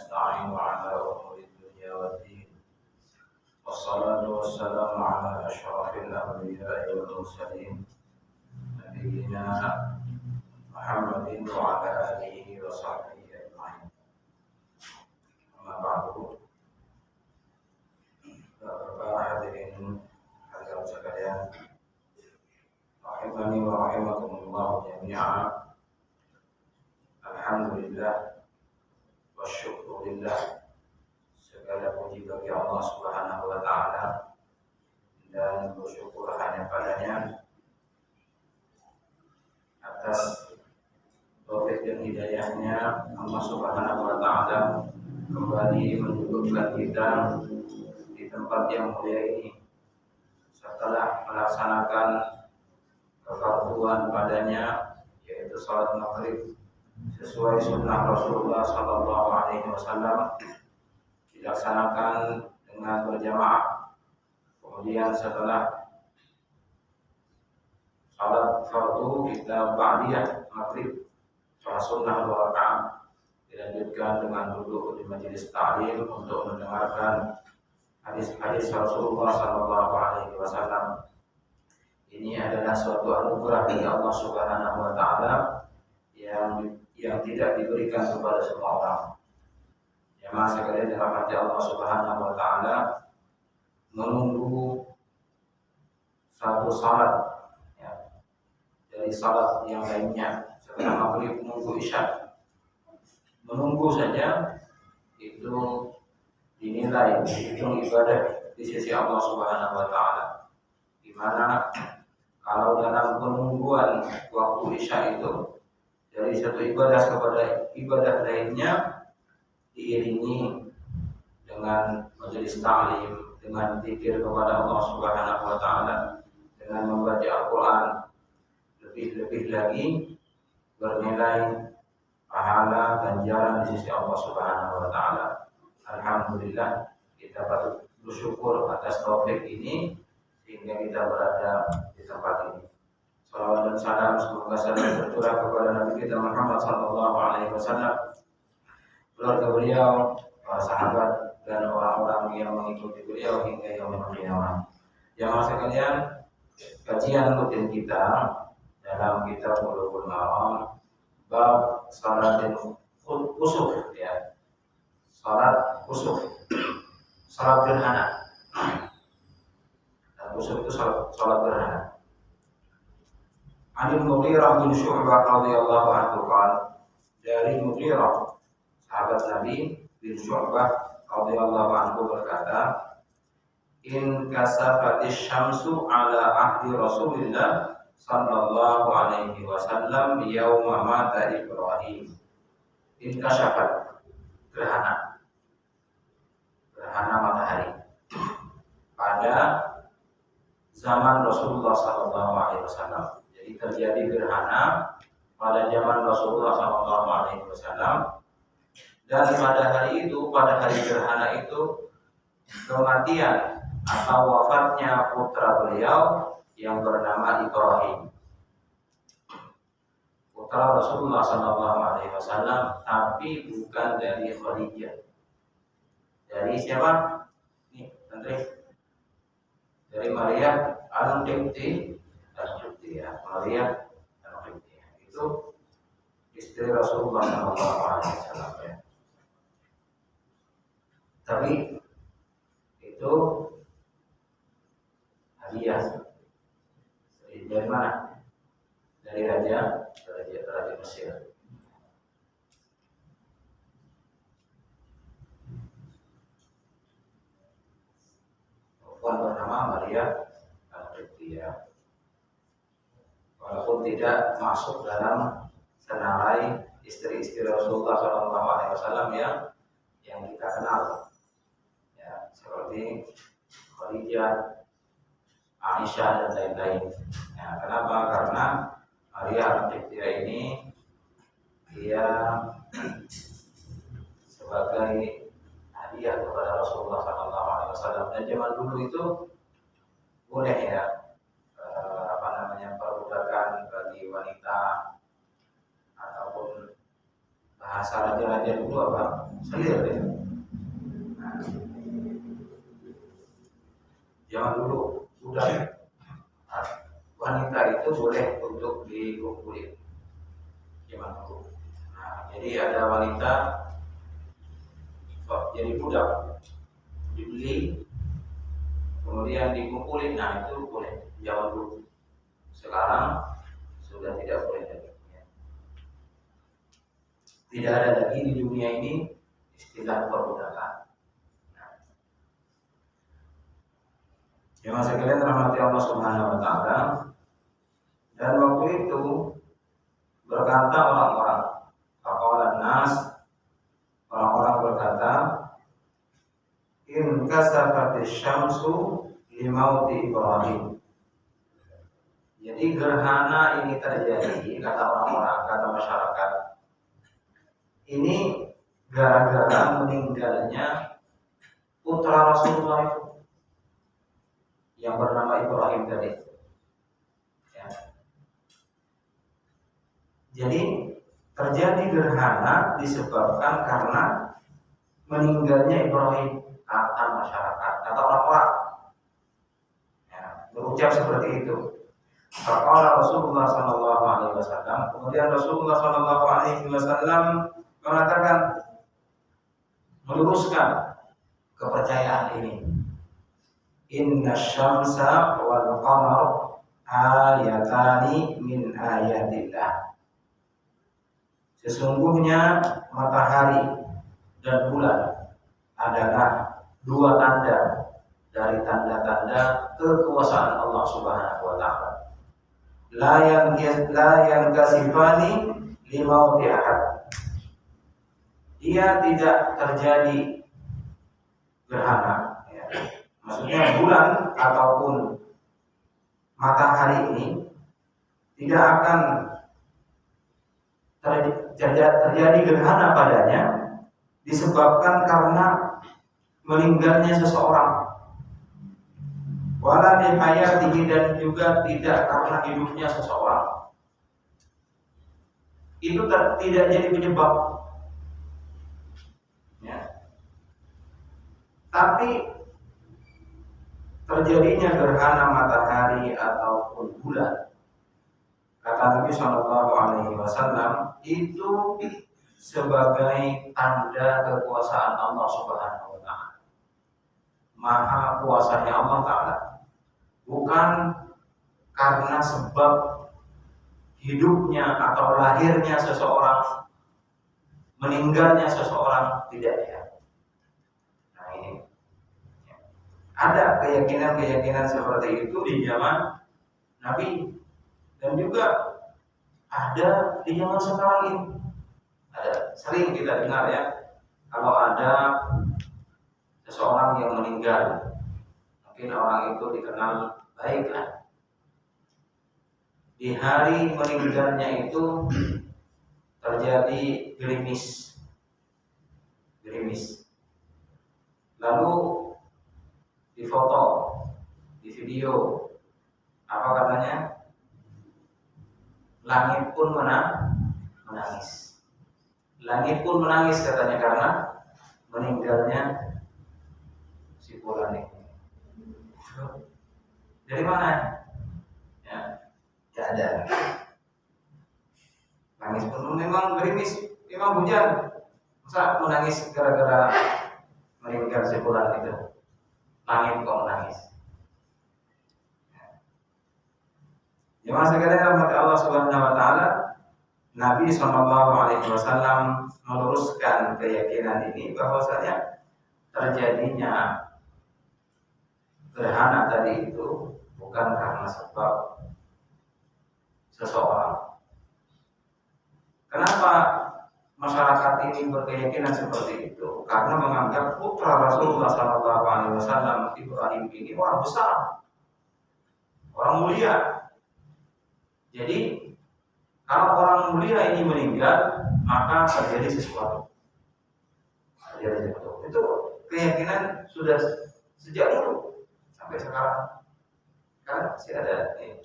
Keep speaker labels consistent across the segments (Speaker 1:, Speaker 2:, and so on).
Speaker 1: نستعين على أمور الدنيا والدين والصلاة والسلام على أشرف الأنبياء والمرسلين نبينا محمد وعلى آله وصحبه أجمعين. أما بعد, para hadirin hadirat sekalian, rahimani wa rahimakumullah jami'an. Alhamdulillah wa syukurillah, segala puji bagi Allah Subhanahu wa ta'ala dan bersyukur hanya padanya atas taufik dan hidayahnya. Allah Subhanahu wa ta'ala kembali menunjukkan kita di tempat yang mulia ini setelah melaksanakan kefarduan padanya, yaitu salat maghrib sesuai sunnah Rasulullah Sallallahu Alaihi Wasallam, dilaksanakan dengan berjamaah. Kemudian setelah salat fardu kita ba'diyah maghrib, salat sunnah 2 rakaat, dilanjutkan dengan duduk di majelis ta'lim untuk mendengarkan hadis-hadis Rasulullah Sallallahu Alaihi Wasallam. Ini adalah suatu anugerah dari Allah Subhanahu Wa Taala yang tidak diberikan kepada semua orang. Jemaah sekalian dirahmati Allah Subhanahu Wa Taala, menunggu satu salat dari salat yang lainnya setelah maghrib menunggu isya, menunggu saja itu dinilai dihitung ibadah di sisi Allah Subhanahu Wa Taala. Di mana kalau dalam penungguan waktu isya itu dari satu ibadah kepada ibadah lainnya diiringi dengan majelis ta'lim, dengan zikir kepada Allah Subhanahu Wa Taala, dengan membaca Al-Quran, lebih-lebih lagi bernilai pahala ganjaran di sisi Allah Subhanahu Wa Taala. Alhamdulillah, kita patut bersyukur atas taufik ini sehingga kita berada di tempat ini. Salawat dan salam semoga selalu tercurah kepada Nabi kita Muhammad Sallallahu Alaihi Wasallam, keluarga beliau, para sahabat dan orang-orang yang mengikuti beliau hingga yaumul qiyamah. Jamaah sekalian, kajian rutin kita dalam kitab Bulughul Maram bab salatin khusuf, ya. Salat khusuf, salat gerhana. Dan khusuf itu salat gerhana. Anil Mughirah bin Syu'bah radhiyallahu anhu qala, dari Mughirah sahabat Nabi bin Syu'bah radhiyallahu anhu berkata, in kasafatis syamsu ala ahdi Rasulillah sallallahu alaihi wasallam yauma mata Ibrahim. In kasafat, gerhana matahari pada zaman Rasulullah sallallahu alaihi wasallam. Jadi terjadi gerhana pada zaman Rasulullah Sallallahu Alaihi Wasallam, dan pada hari itu, pada hari gerhana itu, kematian atau wafatnya putra beliau yang bernama Ibrahim, putra Rasulullah Sallallahu Alaihi Wasallam, tapi bukan dari Khadijah. Dari siapa? Nih, Andri. Dari Maria Al-Qibti. Maria Al-Qibtiyah itu istri Rasulullah SAW, ya. Tapi itu hadiah dari mana? Dari Raja Mesir. Perempuan bernama Maria Al-Qibtiyah. Walaupun tidak masuk dalam senarai istri-istri Rasulullah SAW yang kita kenal, ya, seperti Khadijah, Aisyah dan lain-lain. Ya, kenapa? Karena Maria Al-Qibtiyah ini dia sebagai hadiah kepada Rasulullah SAW. Dan zaman dulu itu boleh, ya, perbudakan bagi wanita, ataupun bahasa raja-raja dulu apa? selir ya. Nah, zaman dulu udah wanita itu boleh untuk dikumpulin zaman dulu. Nah, jadi ada wanita jadi budak dibeli kemudian dikumpulin, nah itu boleh zaman dulu. Sekarang sudah tidak boleh lagi. Tidak ada lagi di dunia ini istilah perbudakan. Jemaah sekalian rahmati Allah Subhanahu wa taala. Dan waktu itu berkata orang-orang, faqalan nas, orang-orang berkata, in kasafatis syamsu limauti Ibrahim. Jadi gerhana ini terjadi, kata orang-orang, kata masyarakat, ini gara-gara meninggalnya putra Rasulullah itu yang bernama Ibrahim tadi. Ya. Jadi terjadi gerhana disebabkan karena meninggalnya Ibrahim, kata masyarakat, kata orang-orang. Ya, berucap seperti itu. Faqala Rasulullah sallallahu alaihi wasallam, kemudian Rasulullah sallallahu alaihi wasallam mengatakan, meluruskan kepercayaan ini. Inna syamsa wal qamar ayatani min ayatillah. Sesungguhnya matahari dan bulan adalah dua tanda dari tanda-tanda kekuasaan Allah Subhanahu wa taala. La yankasifani limauti ahad. Dia tidak terjadi gerhana, ya. Maksudnya bulan ataupun matahari ini tidak akan terjadi gerhana padanya disebabkan karena meninggalnya seseorang. Wala bihayatihi, dan juga tidak karena hidupnya seseorang. Itu tidak jadi penyebab. Ya. Tapi terjadinya gerhana matahari ataupun bulan, kata Nabi Shallallahu Alaihi Wasallam, itu sebagai tanda kekuasaan Allah Subhanahu Wa Taala. Maha kuasanya Allah Taala, bukan karena sebab hidupnya atau lahirnya seseorang, meninggalnya seseorang, tidak ya. Nah ini ada keyakinan-keyakinan seperti itu di zaman Nabi, dan juga ada di zaman sekarang ini. Ada, sering kita dengar ya, kalau ada seseorang yang meninggal, mungkin orang itu dikenal baik lah. Di hari meninggalnya itu terjadi gerimis. Lalu difoto, di video, apa katanya? Langit pun menangis. Langit pun menangis katanya karena meninggalnya si fulan ini. Dari mana? Ya, tidak ada. Nangis pun memang gerimis, memang hujan. Masa menangis gara-gara meninggal si fulan itu? Langit kok menangis. Jemaah sekalian rahmat Allah Subhanahu wa taala, Nabi sallallahu alaihi wasallam meluruskan keyakinan ini bahwasanya terjadinya gerhana tadi itu bukan karena sebab seseorang. Kenapa masyarakat ini berkeyakinan seperti itu? Karena menganggap putra Rasulullah sallallahu alaihi wasallam Ibrahim ini orang besar, orang mulia. Jadi kalau orang mulia ini meninggal, maka terjadi sesuatu. Itu keyakinan sudah sejak dulu sampai sekarang. Kan masih ada di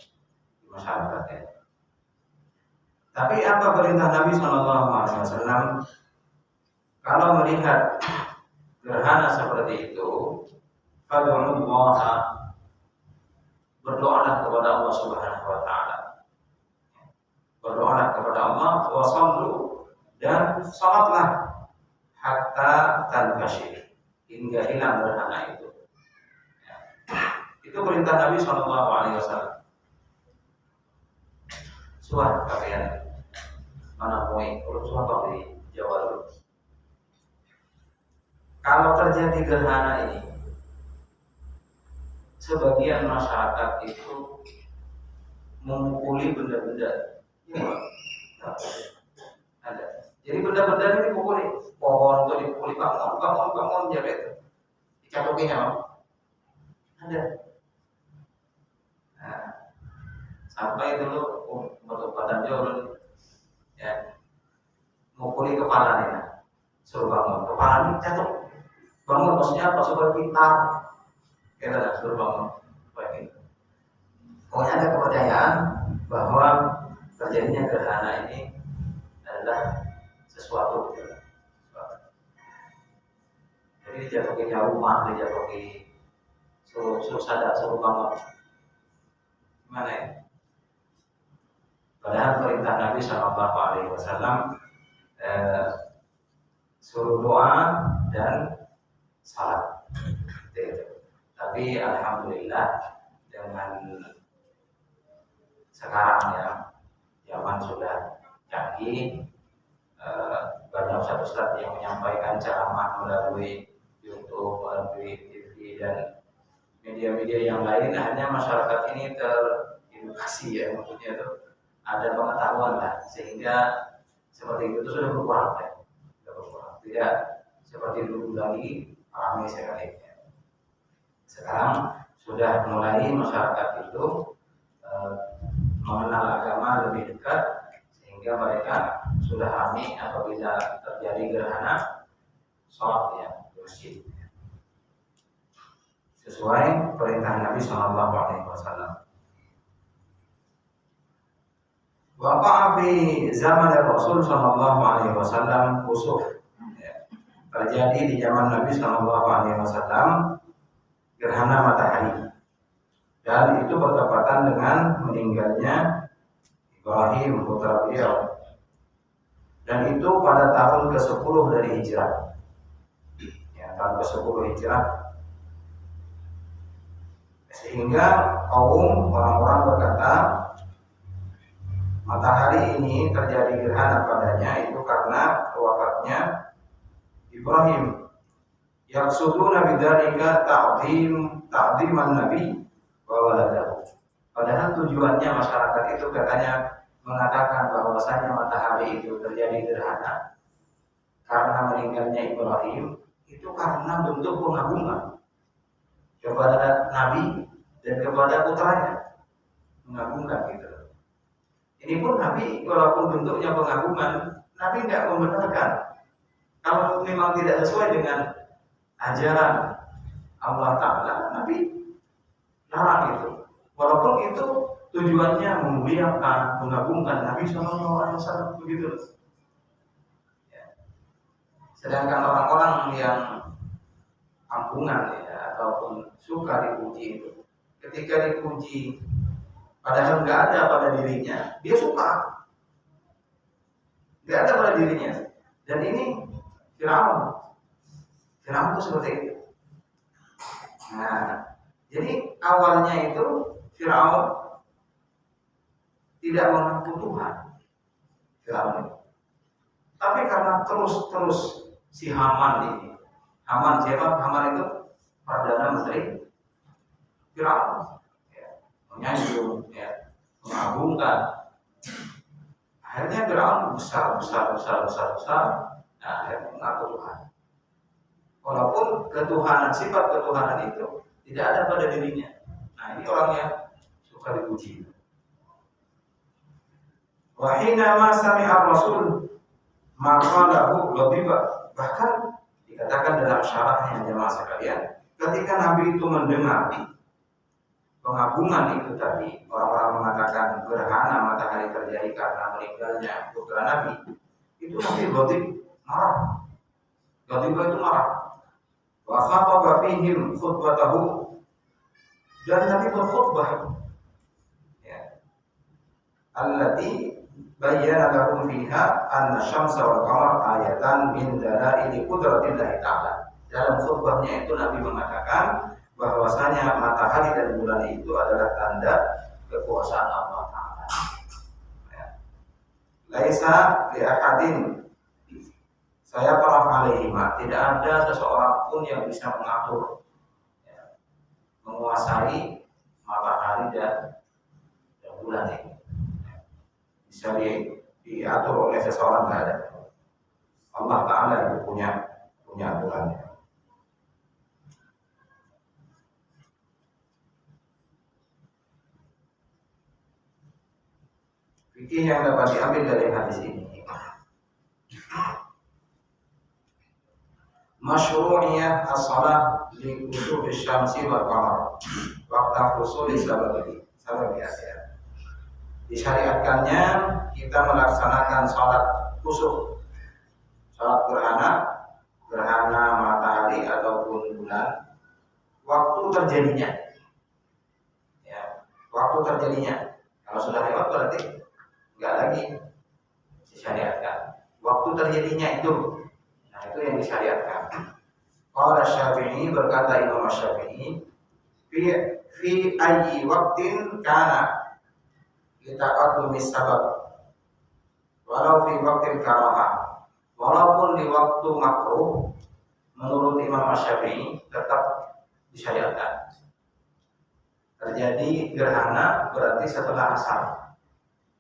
Speaker 1: masyarakat ya. Tapi apa perintah Nabi Shallallahu Alaihi Wasallam? Kalau melihat gerhana seperti itu, fad'ullaha, berdoalah kepada Allah Subhanahu wa taala. Berdoalah kepada Allah, wa shallu, dan salatlah hatta tanfashir, hingga hilang gerhana itu. Itu perintah Nabi Shallallahu Alaihi Wasallam. Suara kalian mana poin? Kalau suara di Jawa dulu. Kalau terjadi gerhana ini, sebagian masyarakat itu memukuli benda-benda. Ada. Jadi benda-benda ini dipukuli, pohon itu dipukuli, bangun, jaga itu. Dicatokinya, ada. Nah, sampai dulu untuk badan jauh, ya, mukuli kepalanya, suruh bangun, kepala ini jatuh. Bangun maksudnya apa? Supaya pintar. Kita dah suruh bangun supaya pintar. Pokoknya ada kepercayaan bahwa terjadinya gerhana ini adalah sesuatu. Jadi dijatuhinya rumah, dijatuhi suruh sadar, suruh bangun. Gimana ya? Padahal perintah Nabi Shallallahu Alaihi Wasallam suruh doa dan salat. Tapi alhamdulillah dengan sekarang ya zaman sudah canggih, banyak ustaz-ustaz yang menyampaikan ceramah melalui YouTube, melalui TV dan media-media yang lain. Hanya masyarakat ini teredukasi, ya, maksudnya itu ada pengetahuan lah, sehingga seperti itu sudah berkurang, ya. Sudah berkurang. Tidak seperti dulu lagi ramai sekali. Sekarang sudah mulai masyarakat itu mengenal agama lebih dekat, sehingga mereka sudah ramai apabila terjadi gerhana sholat, ya, di masjid, sesuai perintah Nabi Shallallahu Alaihi Wasallam. Waqa'a fi zaman Rasul Shallallahu Alaihi Wasallam khusuf, terjadi di zaman Nabi Shallallahu Alaihi Wasallam gerhana matahari, dan itu bertepatan dengan meninggalnya Ibrahim putra beliau, dan itu pada tahun ke-10 dari Hijrah, ya, tahun ke-10 Hijrah. Sehingga kaum orang-orang berkata matahari ini terjadi gerhana padanya itu karena wafatnya Ibrahim. Yaqsuduna bidzalika ta'dhiman nabi wa waladahu. Padahal tujuannya masyarakat itu katanya mengatakan bahwasanya matahari itu terjadi gerhana karena meninggalnya Ibrahim, itu karena bentuk pengagungan kepada Nabi dan kepada putranya, mengagungkan gitu. Ini pun Nabi walaupun bentuknya pengagungan, Nabi tidak membenarkan. Kalau memang tidak sesuai dengan ajaran Allah Ta'ala, Nabi larang itu. Walaupun itu tujuannya memuliakan, mengagungkan Nabi SAW, begitu. Ya. Sedangkan orang-orang yang kampungan, ya, ataupun suka dipuji itu, ketika dipuji padahal nggak ada pada dirinya, dia suka. Nggak ada pada dirinya. Dan ini Firaun itu seperti itu. Nah, jadi awalnya itu Firaun tidak mengaku Tuhan, Firaun. Tapi karena terus si Haman ini, Haman siapa? Haman itu perdana menteri Firaun, ya, menyanjung, ya, mengagungkan. Akhirnya Firaun besar. Nah, akhirnya mengaku Tuhan. Walaupun ketuhanan, sifat ketuhanan itu tidak ada pada dirinya. Nah, ini orang yang suka dipuji. Wa hina ma sami'a Rasul maka lahu ghadiba. Bahkan dikatakan dalam syarahnya jemaah sekalian, ketika Nabi itu mendengar pengagungan itu tadi, orang-orang mengatakan gerhana matahari terjadi karena meninggalnya putra Nabi, itu Nabi ghadib, marah. Ghadiba itu marah. Wa khataba fihim khutbatahu, dan Nabi berkhutbah, ya, allati bayyana lahum fiha anna syamsa wal qamar ayatan min dalaili qudratillahi ta'ala. Dalam khutbahnya itu Nabi mengatakan bahwasanya matahari dan bulan itu adalah tanda kekuasaan Allah Ta'ala. Ya. Laisa li ahadin saya pernah alaihima, tidak ada seseorang pun yang bisa mengatur, ya, menguasai matahari dan bulan ini. Bisa diatur oleh seseorang, tidak ada. Allah Ta'ala yang punya aturannya. Fikih yang dapat diambil dari hadis ini, masyru'iyah as-salat li khusufi syamsi wal qamar waqta husuli sababiha. Disyariatkannya kita melaksanakan salat khusuf, salat gerhana matahari ataupun bulan, waktu terjadinya. Ya, waktu terjadinya. Kalau sudah lewat berarti enggak lagi disyariatkan. Waktu terjadinya itu, nah itu yang disyariatkan. Qala Syafi'i, berkata Imam Syafi'i, fi ayyi waqtin kana litaqaddumis sabab walau fi waqtil karahah. Walaupun di waktu makruh, menurut Imam Syafi'i tetap disyariatkan. Terjadi gerhana berarti setelah asar.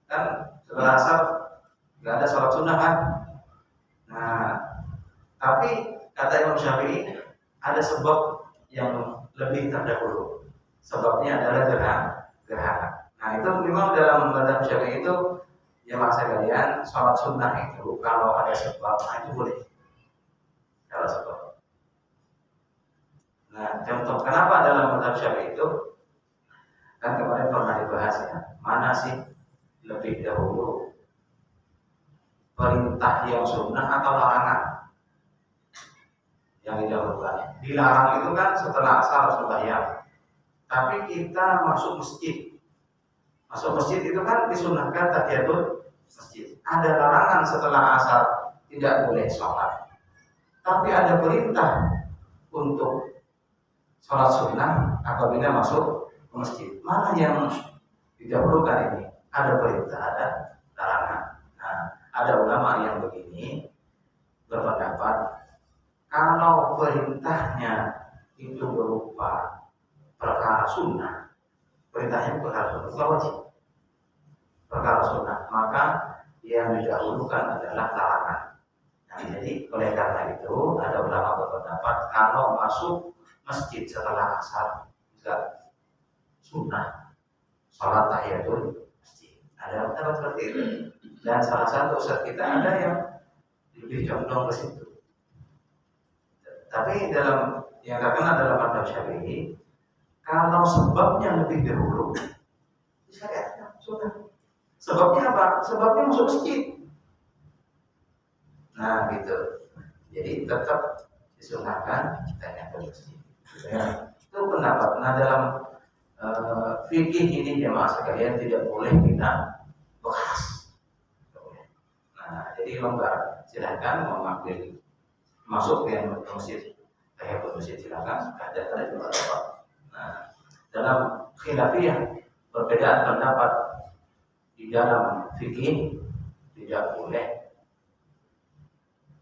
Speaker 1: Kan setelah asar nggak ada sholat sunnah kan? Nah, tapi kata Imam Syafi'i ada sebab yang lebih terdahulu. Sebabnya adalah gerhana. Nah itu memang dalam mazhab Syafi'i itu, ya masa kalian sholat sunnah itu kalau ada sebab, nah itu boleh. Kalau sebab. Nah contoh kenapa dalam mazhab Syafi'i itu, kan kemarin pernah dibahas ya, mana sih lebih dahulu perintah yang sunnah atau larangan yang didahulukan. Dilarang itu kan setelah asar sembahyang. Tapi kita masuk masjid. Masuk masjid itu kan disunahkan tahiyatul masjid. Ada larangan setelah asar tidak boleh sholat. Tapi ada perintah untuk sholat sunnah apabila masuk ke masjid. Mana yang didahulukan ini? Ada perintah, ada larangan. Nah, ada ulama yang begini berpendapat kalau perintahnya itu berupa perkara sunnah, perintahnya perkara sunnah, bukan wajib, perkara sunnah, maka yang didahulukan adalah larangan. Nah, jadi oleh karena itu ada ulama berpendapat kalau masuk masjid setelah asar juga sunnah, sholat tahiyatul masjid. Ada pendapat seperti itu. Dan salah satu ustaz kita ada yang lebih condong ke situ. Tapi dalam yang terkenal dalam mazhab Syafi'i, kalau sebabnya lebih dahulu, disyariatkan sunnah. Sebabnya apa? Sebabnya masuk masjid. Nah gitu. Jadi tetap disunahkan tahiyatul masjid. Ya, itu pendapat. Nah dalam fikih ini jemaah sekalian tidak boleh kita bahas. Nah jadi longgar, silakan mau ngambil masuk ke masjid, tahiyatul masjid silakan. Ada juga apa. Nah dalam khilafiyah perbedaan pendapat di dalam fikih tidak boleh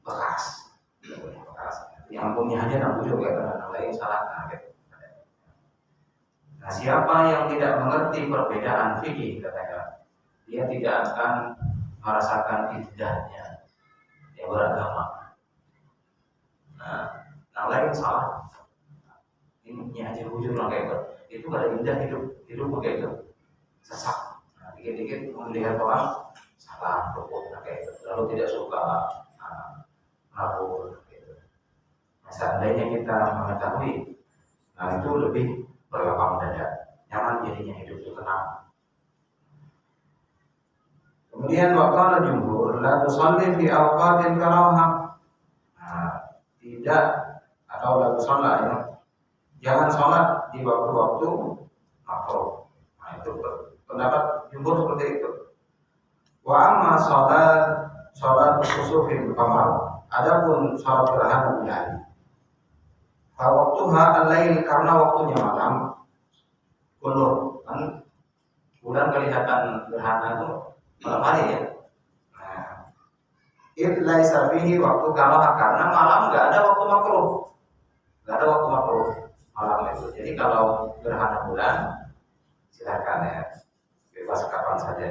Speaker 1: bekas. Yang punya aja namun juga karena lain salah. Nah, siapa yang tidak mengerti perbedaan fikih katanya, dia tidak akan merasakan indahnya yang beragama. Nah lain salah. Ini aja hujur lah kayak itu ada indah hidup pakai itu sesak. Nah, dikit-dikit melihat orang salah rukuk kayak itu, lalu tidak suka mabuk. Nah, seandainya kita mengetahui, nah itu lebih berlapang dada, nyaman jadinya hidup itu tenang. Kemudian waqala jumhur la tusalli fi awqatil karahah. Nah, tidak atau lagu sholat ya, jangan sholat di waktu-waktu makruh. Nah, itu pendapat jumhur seperti itu. Wa amma sholat khusufil qamar, adapun sholat gerhana bulan, fa waktuha al-lail, karena waktunya malam. Kulur kan bulan kelihatan gerhana itu malam hari ya. Nah, laisa fihi waktu karaha, karena malam nggak ada waktu makruh, nggak ada waktu makruh malam itu. Jadi kalau gerhana bulan silakan ya, bebas kapan saja,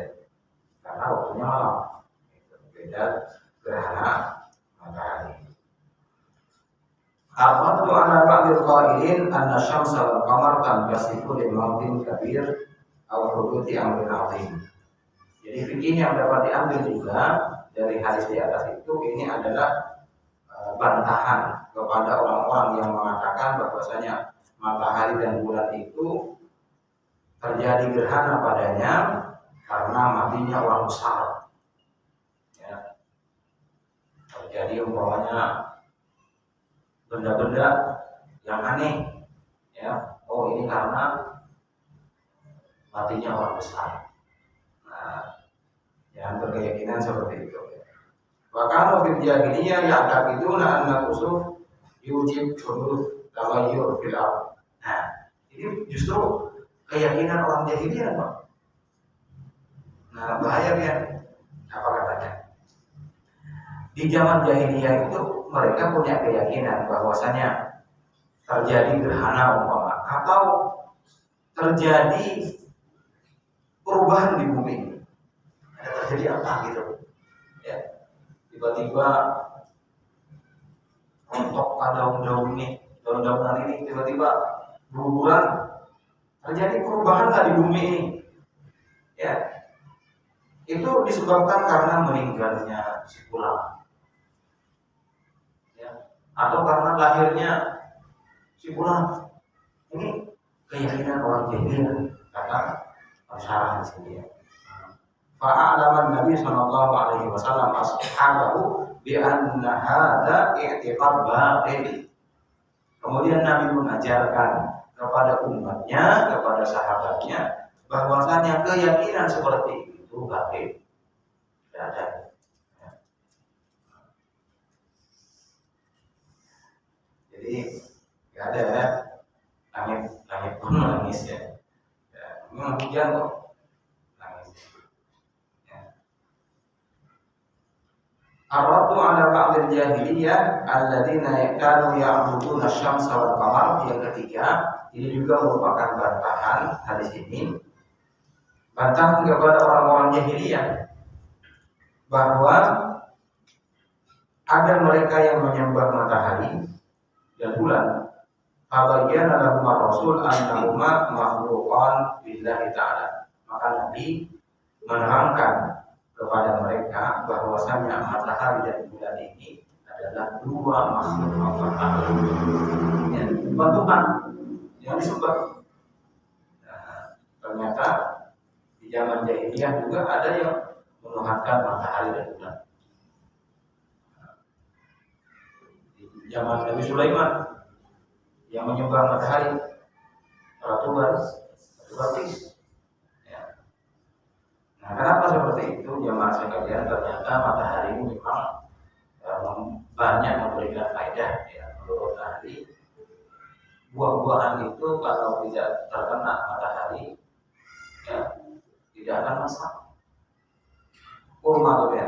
Speaker 1: karena waktunya malam. Beda gerhana matahari. Al-Fadlu ala ba'dil qailin anna syamsa wal qamar tanqasifu li mawdin kabir aw huduthi amrin 'azim. Jadi fikih yang dapat diambil juga dari hadis di atas itu, ini adalah bantahan kepada orang-orang yang mengatakan bahwasanya matahari dan bulan itu terjadi gerhana padanya karena matinya orang besar. Ya. Terjadi umpamanya benda-benda yang aneh, ya. Oh, ini karena matinya orang besar. Nah, yang berkeyakinan seperti itu. Bahkan mobil jahiliyah yang tak itu anak usul yujib hudud taghayyur fil ardh. Nah, ini justru keyakinan orang jahiliyah, Pak. Nah, bahaya ya. Apa katanya? Di zaman jahiliyah itu mereka punya keyakinan bahwasanya terjadi gerhana umpama atau terjadi perubahan di bumi. Terjadi apa gitu? Ya. Tiba-tiba rontok daun-daun ini, daun-daunan ini tiba-tiba berguguran. Terjadi perubahan nggak di bumi ini? Ya. Itu disebabkan karena meninggalnya si fulan. Atau karena lahirnya si fulan. Ini keyakinan orang jahiliyah, kata syarah di sini ya. Fa'alaman Nabi sallallahu alaihi wasallam ashabahu bi anna hadza i'tiqad batil. Kemudian Nabi mengajarkan kepada umatnya, kepada sahabatnya, bahwasanya keyakinan seperti itu batil. Tidak ada. Jadi nggak ada ya, langit pun nangis ya. Memang hujan kok nangis. Ya. Ar-raddu ala ba'dil jahiliyah alladzina kanu ya'buduna asy-syamsa wal qamar. Yang ketiga, ini juga merupakan bantahan hadis ini. Bantahan kepada orang-orang jahiliyah bahwa ada mereka yang menyembah matahari dan bulan. Fabayyana lahum ar-rasul annahuma makhluqan billahi ta'ala. Maka Nabi menerangkan kepada mereka bahwasanya matahari dan bulan ini adalah dua makhluk Allah Ta'ala. Ya, Tuhan yang disembah. Nah, ternyata di zaman jahiliyah juga ada yang menuhankan matahari dan bulan. Zaman Nabi Sulaiman yang menyembah matahari, ratu Balqis. Ya. Nah, kenapa seperti itu? Jamaah sekalian, ternyata matahari ini memang banyak memberikan faedah. Ya. Menurut ahli, buah-buahan itu kalau tidak terkena matahari, ya, tidak akan masak. Kurma tuh ya.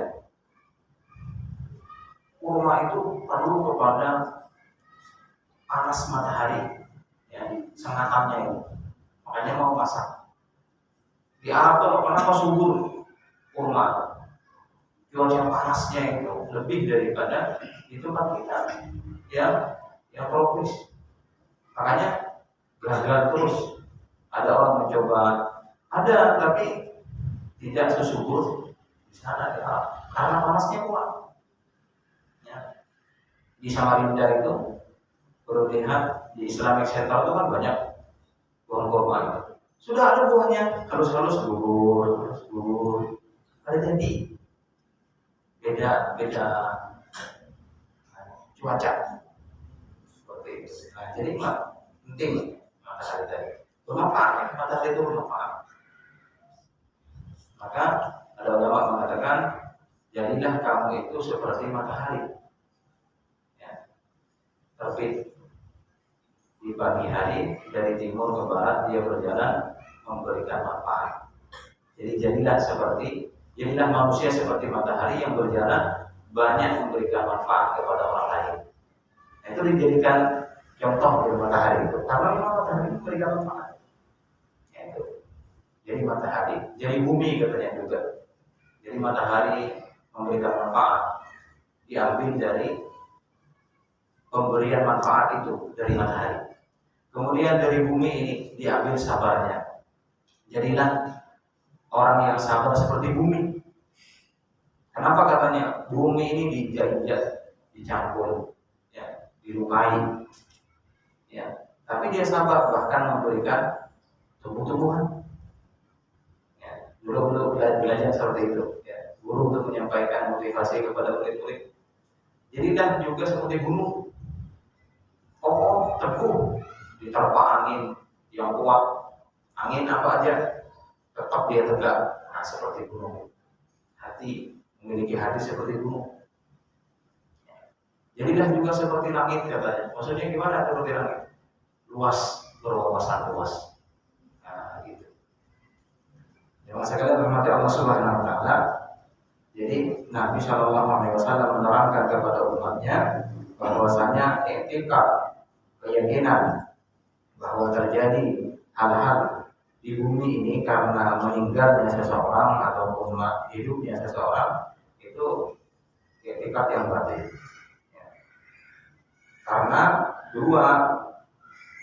Speaker 1: Kurma itu perlu kepada panas matahari, ya, sengatannya itu, makanya mau masak. Di Arab tuh kenapa subur kurma? Cuaca panasnya itu lebih daripada di tempat kita, ya, yang tropis. Makanya gagal terus. Ada orang mencoba, ada tapi tidak sesubur di sana di Arab, karena panasnya kuat. Di Samarinda itu baru lihat di Islamic Center itu kan banyak pohon kurma itu. Sudah ada buahnya, halus-halus gugur. Ada jadi beda cuaca. jadi penting matahari tadi. Bermanfaat ya, matahari itu bermanfaat. Maka ada ulama mengatakan, jadilah kamu itu seperti matahari, ya, terbit di pagi hari dari timur ke barat dia berjalan memberikan manfaat. Jadi jadilah manusia seperti matahari yang berjalan banyak memberikan manfaat kepada orang lain. Nah, itu dijadikan contoh dari matahari itu. Karena memang matahari memberikan manfaat. Ya, itu. Jadi matahari, jadi bumi katanya juga. Jadi matahari memberikan manfaat diambil dari pemberian manfaat itu dari matahari. Kemudian dari bumi ini diambil sabarnya. Jadilah orang yang sabar seperti bumi. Kenapa katanya bumi ini dijajah, dicampur, ya, dilukai, ya, tapi dia sabar bahkan memberikan tumbuh-tumbuhan. Ya, dulu belajar seperti itu. Ya, guru untuk menyampaikan motivasi kepada murid-murid. Jadilah juga seperti gunung, kokoh, teguh, diterpa angin yang kuat, angin apa aja tetap dia tegak. Nah, seperti gunung. Hati memiliki hati seperti gunung. Jadilah juga seperti langit katanya. Maksudnya gimana seperti langit? Luas, berwawasan luas. Nah, gitu. Yang sekalian bermati Allah Subhanahu Wa Taala. Jadi Nabi Shallallahu Alaihi Wasallam menerangkan kepada umatnya bahwasanya etika, keyakinan bahwa terjadi hal-hal di bumi ini karena meninggalnya seseorang ataupun hidupnya seseorang itu etikat yang batil. Ya. Karena dua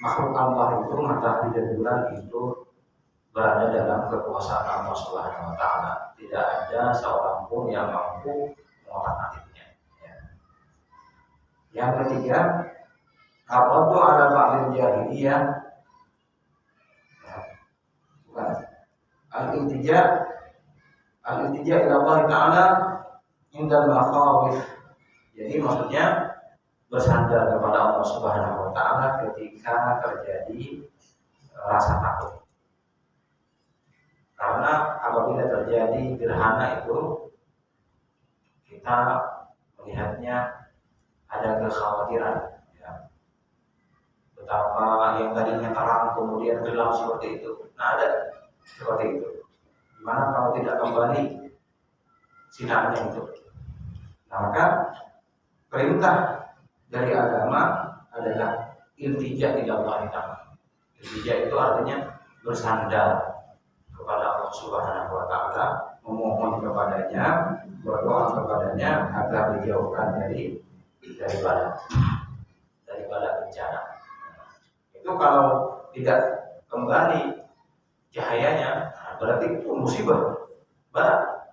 Speaker 1: makhluk Allah itu, matahari dan bulan itu berada dalam kekuasaan Allah Subhanahu Wa Taala. Tidak ada seorang pun yang mampu mengotak-atiknya. Ya. Yang ketiga, Ar-Raddu ala ba'dil jahiliyah, al-iltija ila Allah Ta'ala indal makhawif. Jadi maksudnya bersandar kepada Allah Subhanahu Wa Ta'ala ketika terjadi rasa takut. Karena apabila terjadi gerhana itu kita melihatnya ada kekhawatiran. Betapa yang tadinya terang kemudian gelap seperti itu. Nah, ada seperti itu. Gimana kalau tidak kembali sinarnya itu? Nah, maka perintah dari agama adalah iltija ila Allah Ta'ala. Iltija itu artinya bersandar kepada Allah Subhanahu Wa Ta'ala, memohon kepadanya, berdoa kepadanya agar dijauhkan dari bala bencana. Itu kalau tidak kembali cahayanya, berarti itu musibah, bala.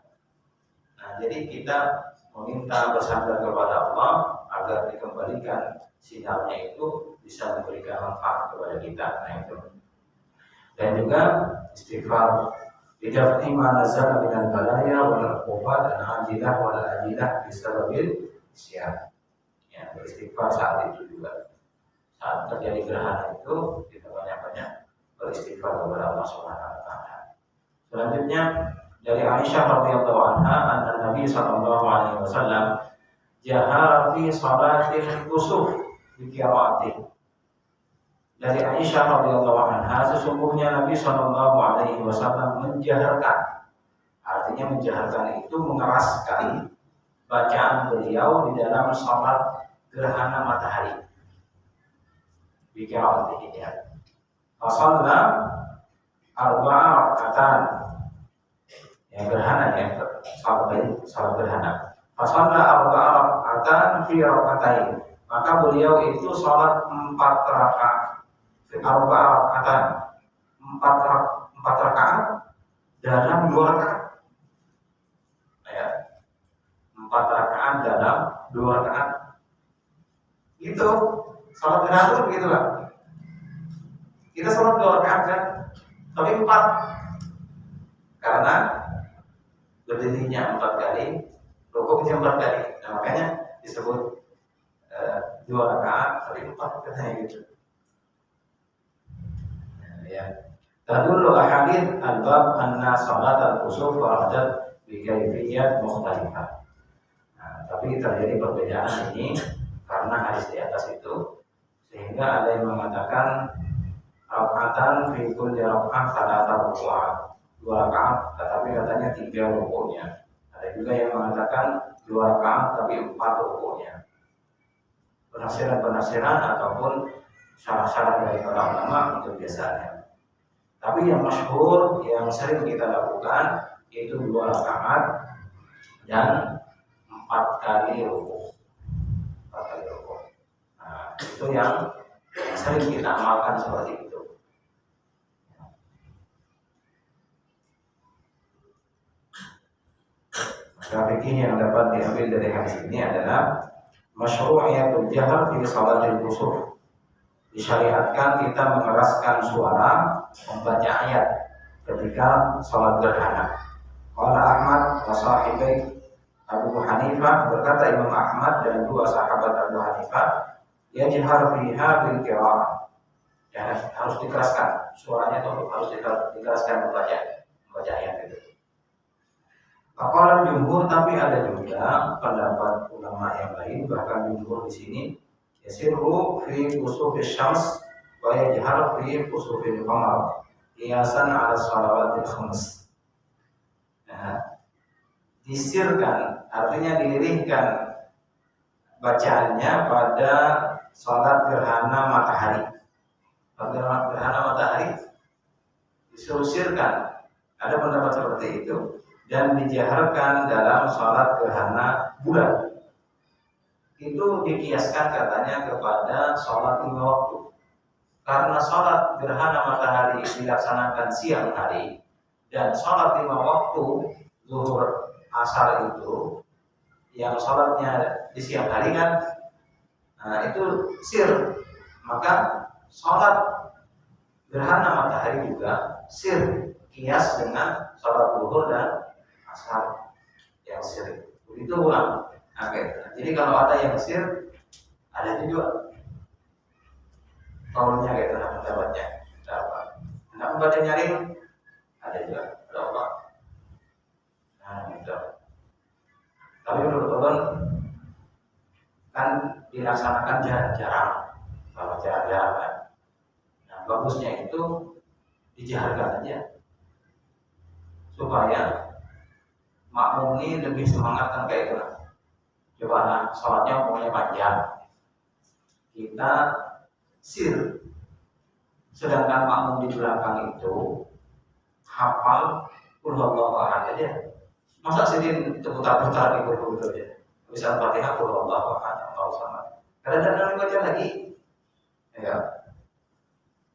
Speaker 1: Nah, jadi kita meminta bersandar kepada Allah agar dikembalikan sinarnya itu bisa memberikan manfaat kepada kita. Nah, itu. Dan juga istighfar, tidak terima nazar dengan balaya wal uqubat dan ajilah wal ajilah bisababil isyan. Ya, beristighfar saat itu juga. Saat terjadi gerhana itu kita banyak-banyak beristighfar kepada Allah Subhanahu Wa Taala. Selanjutnya dari Aisyah radhiyallahu anha, anna Nabi sallallahu alaihi wasallam jahara fi salatil kusuf bi qira'atihi. Dari Aisyah radhiyallahu anha, sesungguhnya Nabi sallallahu alaihi wasallam menjaharkan, artinya menjaharkan itu mengeraskan bacaan beliau di dalam salat gerhana matahari. Bicara ini ya. Fasalla arba'a rakatan. Yang gerhana ya, salat gerhana. Fasalla arba'a rakatan fi rakatain. Maka beliau itu salat 4 rakaat. Arba'a rakatan. 4 rakaat dalam 2 rakaat. Ya. 4 rakaat dalam 2 rakaat. Itu salat gerhana itu begitu lah. Kita salat 2 rakaat kan, tapi 4 karena berdirinya 4 kali, rukuknya 4 kali. Nah, makanya disebut 2 rakaat tapi 4 katanya gitu. Ya. Tadullu ahadits al-bab anna salat al-kusuf waradat bi kayfiyat mukhtalifah. Nah, tapi terjadi perbedaan ini karena hadis di atas itu, sehingga ada yang mengatakan rakaatan fi kulli raka'ah salata ruku'ah, 2 rakaat, tetapi katanya 3 rukuknya. Ada juga yang mengatakan 2 rakaat tapi 4 rukuknya. Penafsiran ataupun syarah-syarah dari para ulama itu biasanya. Tapi yang masyhur yang sering kita lakukan itu 2 rakaat dan 4 kali rukuk. 4 kali rukuk. Nah, itu yang sering kita amalkan seperti itu. Fikih yang dapat diambil dari hadis ini adalah masyru'iyatul jahr fi shalatil kusuf. Disyariatkan kita mengeraskan suara membaca ayat ketika salat gerhana. Qala Ahmad wa sahibai Abu Hanifah, berkata Imam Ahmad dan 2 sahabat Abu Hanifah, yajhar fiha bil qira'ah. Ya, harus dikeraskan suaranya, itu harus dikeraskan membaca ayat itu. Kalau jumhur, tapi ada juga pendapat ulama yang lain, bahkan jumhur di sini yasiru fi kusufis syams wa yajhar fi kusufil qamar qiyasan 'ala shalawatil khams. Nah, disirkan artinya dilirihkan bacaannya pada salat gerhana matahari. Pada gerhana matahari disusirkan. Ada pendapat seperti itu. Dan dijaharkan dalam sholat gerhana bulan. Itu dikiaskan katanya kepada sholat 5 waktu. Karena sholat gerhana matahari dilaksanakan siang hari, dan sholat 5 waktu zuhur asar itu yang sholatnya di siang hari kan, nah itu sir. Maka sholat gerhana matahari juga sir, kias dengan sholat zuhur dan asar yang sir. Begitu ulang. Okay. Jadi kalau ada yang sir, ada juga kaulnya kayak dalam pendapatnya. Hendak membaca nyaring, ada juga. Ada apa? Nah, gitu. Tapi menurut ulun kan dilaksanakan jarang-jarang, kalau jarang-jarang kan. Nah, bagusnya itu dijaharkan aja supaya makmum ini lebih semangat kan kayak gitu. Coba lah, sholatnya pokoknya panjang, kita sir, sedangkan makmum di belakang itu hafal qul huwallahu ahad aja. Masa sirin putar-putar di guru itu aja. Habis Al-Fatihah qul huwallahu ahad, Allahu samad. Kadang-kadang baca lagi. Ya.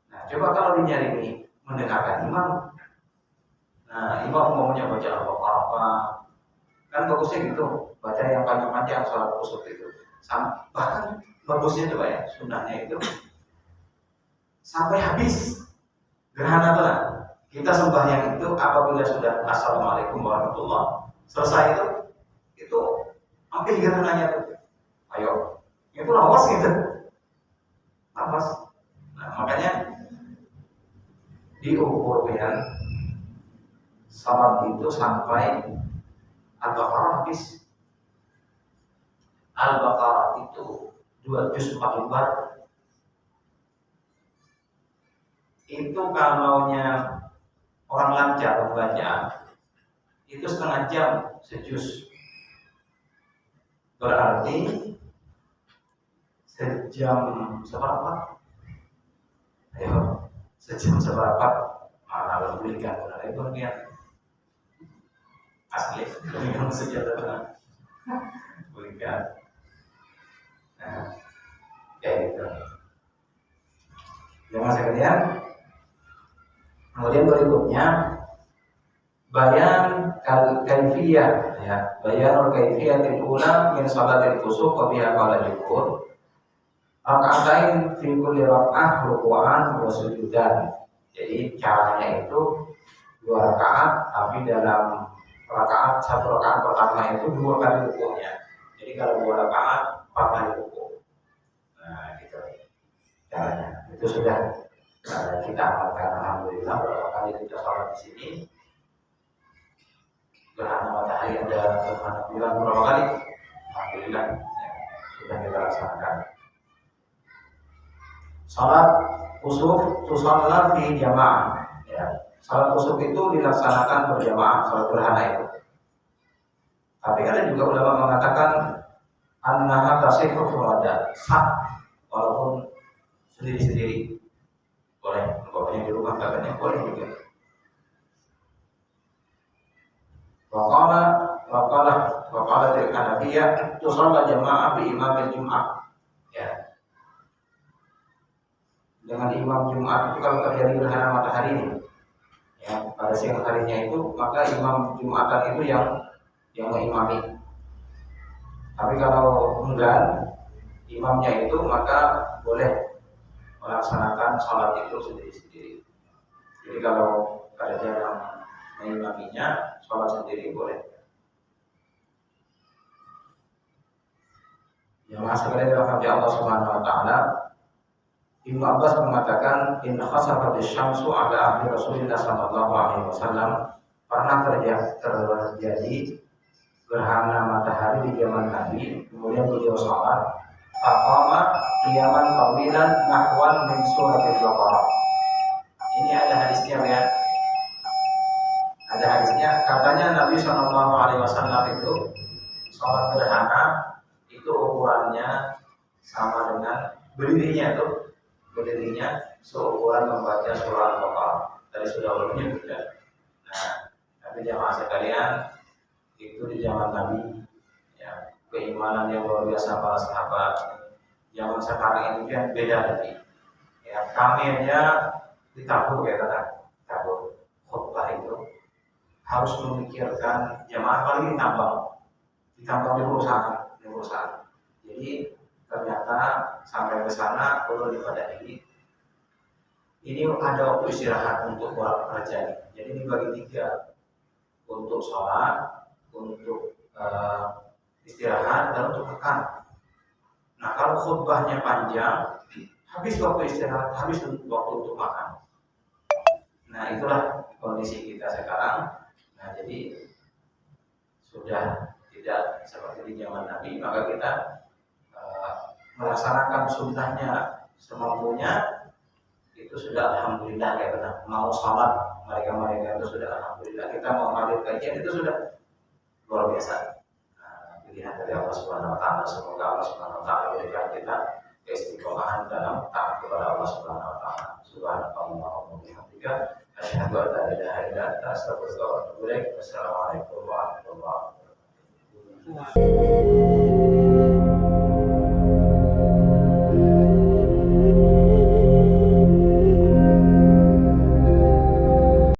Speaker 1: Nah, coba kalau dinyaringi mendengarkan imam. Nah, imam maunya baca apa-apa. Kan bagusnya gitu, baca yang panjang-panjang sholat kusuf itu. Bahkan bagusnya coba ya, sunnahnya itu sampai habis gerhana bulan. Kita sembahyang itu apabila sudah assalamualaikum warahmatullah selesai itu ambil gerhananya tuh. Ayo, itu lawas gitu, lawas. Nah, makanya diukurkan salat itu sampai Al-Baqarah habis. Al-Baqarah itu 2 juz 4 lembar. Itu kalaunya orang lancar membaca itu setengah jam sejuz. Berarti sejam seberapa? Ayo, sejam seberapa? Mana belikan benar itu dia. Asli, belikan sejahtera. Belikan. Nah, kayak gitu. Jangan sekalian. Kemudian berikutnya bayan kaifiyah, ya, bayanul kaifiyatil ula min salatil kusuf wa biha qala al-jumhur raka'atain fi kulli raka'ah ruku'an wa sujudan. Jadi caranya itu 2 rakaat, tapi dalam satu rakaat pertama itu 2 kali rukuknya. Jadi kalau 2 rakaat 4 kali rukuk. Nah, gitu caranya. Itu sudah Kita amalkan alhamdulillah berapa kali kita sholat di sini. Gerhana matahari ada gerhana bulan berapa kali? Alhamdulillah ya, sudah kita laksanakan. Salat kusuf tusalla fi jamaah. Ya. Salat kusuf itu dilaksanakan berjamaah, salat gerhana itu. Tapi ada juga ulama mengatakan annaha tasihhu furada, sah walaupun sendiri-sendiri. Boleh, pokoknya di rumah katanya boleh juga. Waqala Hanafiyah tusalla jamaah bi imamil Jum'ah. Ya. Dengan imam Jumat itu kalau terjadi gerhana matahari ini, ya, pada siang harinya itu, maka imam Jumatan itu yang mengimami. Tapi kalau enggan imamnya itu, maka boleh melaksanakan sholat itu sendiri-sendiri. Jadi kalau ada yang mengimaminya, sholat sendiri boleh. Yang masuk ke dalam hati Allah Subhanahu Wa Taala, Ibnu Abbas mengatakan, in khasafatish syamsu ala ahli Rasulillah sallallahu alaihi wasallam, pernah terjadi gerhana matahari di zaman Nabi, kemudian beliau sholat, faqama qiyaman tawilan nahwan min suratil Baqarah. Ini ada hadisnya ya. Ada hadisnya, katanya Nabi sallallahu alaihi wasallam itu sholat gerhana itu ukurannya sama dengan berdirinya seukuran membaca surah Al-Baqarah. Tadi sudah ulumnya juga. Nah, tapi jamaah sekalian, itu di zaman Nabi, ya, keimanan yang luar biasa para sahabat. Zaman sekarang ini kan beda lagi. Ya, kami aja ditabur ya kata tabur khutbah itu harus memikirkan jamaah paling ditambah di perusahaan. Jadi ternyata sampai ke sana perlu dipadahi. Ini ada waktu istirahat untuk orang pekerja. Jadi dibagi 3, untuk sholat, untuk istirahat, dan untuk makan. Nah kalau khutbahnya panjang, habis waktu istirahat, habis waktu untuk makan. Nah itulah kondisi kita sekarang. Nah jadi sudah tidak seperti di zaman Nabi, maka kita melaksanakan sunnahnya semampunya, itu sudah alhamdulillah ya benar. Mau salat mereka itu sudah alhamdulillah. Kita mau hadir kajian itu sudah luar biasa. Nah, pilihan dari Allah Subhanahu Wa Taala. Semoga Allah Subhanahu Wa Taala berikan kita keistiqomahan dalam taat kepada Allah Subhanahu Wa Taala. Subhanallah wa bihamdika, asyhadu an la ilaha illa anta, astaghfiruka wa atubu ilaik. Wassalamualaikum warahmatullahi wabarakatuh.